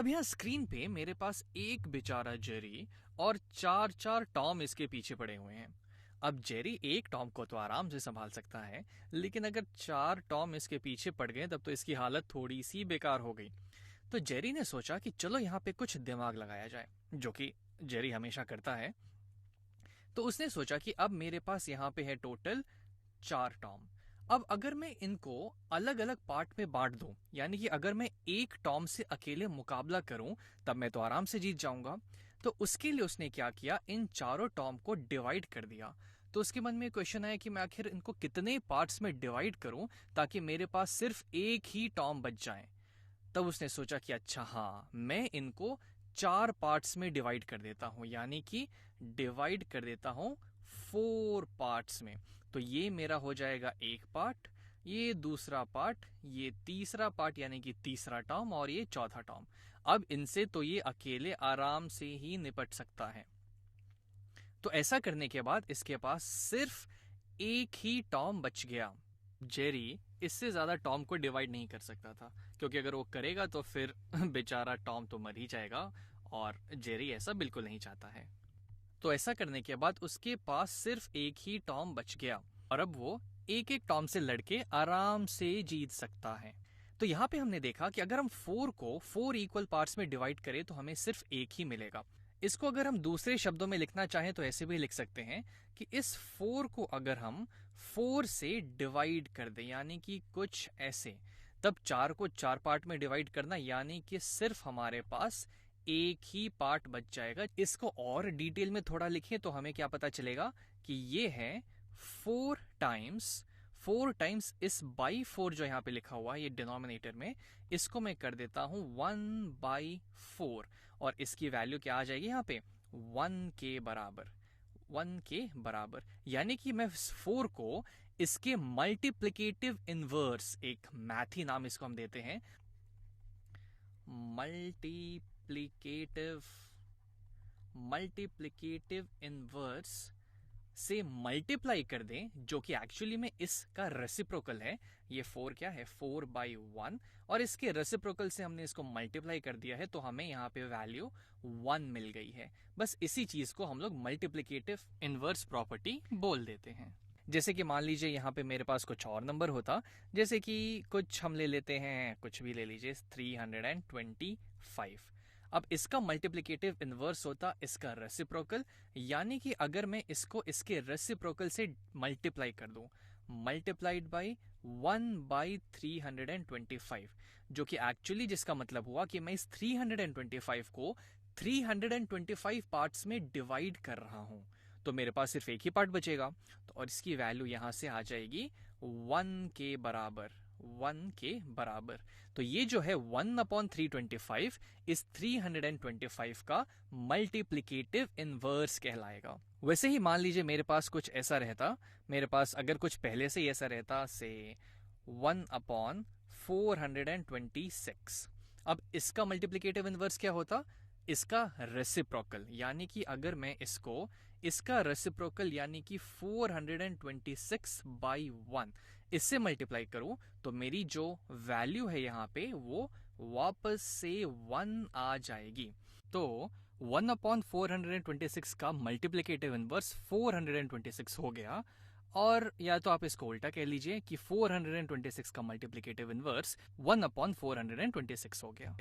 अब यहाँ स्क्रीन पे मेरे पास एक बेचारा जेरी और चार चार टॉम इसके पीछे पड़े हुए हैं। अब जेरी एक टॉम को तो आराम से संभाल सकता है, लेकिन अगर चार टॉम इसके पीछे पड़ गए तब तो इसकी हालत थोड़ी सी बेकार हो गई। तो जेरी ने सोचा कि चलो यहाँ पे कुछ दिमाग लगाया जाए, जो कि जेरी हमेशा करता है। तो उसने सोचा कि अब मेरे पास यहाँ पे है टोटल चार टॉम। अब अगर मैं इनको अलग अलग पार्ट में बांट दूं, यानी कि अगर मैं एक टॉम से अकेले मुकाबला करूं, तब मैं तो आराम से जीत जाऊंगा। तो उसके लिए उसने क्या किया, इन चारों टॉम को डिवाइड कर दिया। तो उसके मन में क्वेश्चन आया कि मैं आखिर इनको कितने पार्ट्स में डिवाइड करूं ताकि मेरे पास सिर्फ एक ही टॉम बच जाए। तब उसने सोचा कि अच्छा हाँ, मैं इनको चार पार्ट्स में डिवाइड कर देता हूं, यानी कि डिवाइड कर देता हूं फोर पार्ट्स में। तो ये मेरा हो जाएगा एक पार्ट, ये दूसरा पार्ट, ये तीसरा पार्ट यानी कि तीसरा टर्म, और ये चौथा टर्म। अब इनसे तो ये अकेले आराम से ही निपट सकता है। तो ऐसा करने के बाद इसके पास सिर्फ एक ही टॉम बच गया। जेरी इससे ज्यादा टॉम को डिवाइड नहीं कर सकता था, क्योंकि अगर वो करेगा तो फिर बेचारा टॉम तो मर ही जाएगा, और जेरी ऐसा बिल्कुल नहीं चाहता है। तो ऐसा करने के बाद उसके पास सिर्फ एक ही टॉम बच गया, और अब वो एक एक टॉम से लड़के आराम से जीत सकता है। तो यहाँ पे हमने देखा कि अगर हम फोर को फोर इक्वल पार्ट्स में डिवाइड करें तो हमें सिर्फ एक ही मिलेगा। इसको अगर हम दूसरे शब्दों में लिखना चाहें तो ऐसे भी लिख सकते हैं कि इस फोर को अगर हम फोर से डिवाइड कर दें, यानी कि कुछ ऐसे, तब चार को चार पार्ट में डिवाइड करना, यानी कि सिर्फ हमारे पास एक ही पार्ट बच जाएगा। इसको और डिटेल में थोड़ा लिखें तो हमें क्या पता चलेगा कि ये है फोर टाइम्स इस बाई फोर जो यहां पे लिखा हुआ है ये डिनोमिनेटर में, इसको मैं कर देता हूं 1/4, और इसकी वैल्यू क्या आ जाएगी यहाँ पे 1 के बराबर। 1 के बराबर यानी कि मैं फोर को इसके मल्टीप्लिकेटिव इनवर्स, एक मैथी नाम इसको हम देते हैं, मल्टीप्लिकेटिव इनवर्स से मल्टीप्लाई कर दें, जो कि एक्चुअली में इसका रेसिप्रोकल है। ये फोर क्या है, 4/1, और इसके रेसिप्रोकल से हमने इसको मल्टीप्लाई कर दिया है, तो हमें यहाँ पे वैल्यू 1 मिल गई है। बस इसी चीज को हम लोग मल्टीप्लिकेटिव इनवर्स प्रॉपर्टी बोल देते हैं। जैसे कि मान लीजिए यहाँ पे मेरे पास कुछ और नंबर होता, जैसे कि कुछ हम ले लेते हैं, कुछ भी ले लीजिए 325। अब इसका मल्टीप्लिकेटिव इनवर्स होता इसका रेसिप्रोकल, यानी कि अगर मैं इसको इसके रेसिप्रोकल से मल्टीप्लाई कर दूं, मल्टीप्लाइड बाई 1/325, जो कि एक्चुअली जिसका मतलब हुआ कि मैं इस 325 को 325 पार्ट्स में डिवाइड कर रहा हूं, तो मेरे पास सिर्फ एक ही पार्ट बचेगा। तो और इसकी वैल्यू यहां से आ जाएगी 1 के बराबर। 1 के बराबर। तो ये जो है 1/325 इस 325 का मल्टीप्लिकेटिव इनवर्स कहलाएगा। वैसे ही मान लीजिए मेरे पास कुछ ऐसा रहता, मेरे पास अगर कुछ पहले से ही ऐसा रहता, से 1/426। अब इसका मल्टीप्लिकेटिव इनवर्स क्या होता, इसका रेसिप्रोकल, यानी कि अगर मैं इसको इसका रेसिप्रोकल यानी कि 426/1 इससे मल्टीप्लाई करूं, तो मेरी जो वैल्यू है यहां पे वो वापस से 1 आ जाएगी। तो 1/426 का मल्टीप्लिकेटिव इनवर्स 426 हो गया, और या तो आप इसको उल्टा कह लीजिए कि 426 का मल्टीप्लिकेटिव इनवर्स 1/426 हो गया।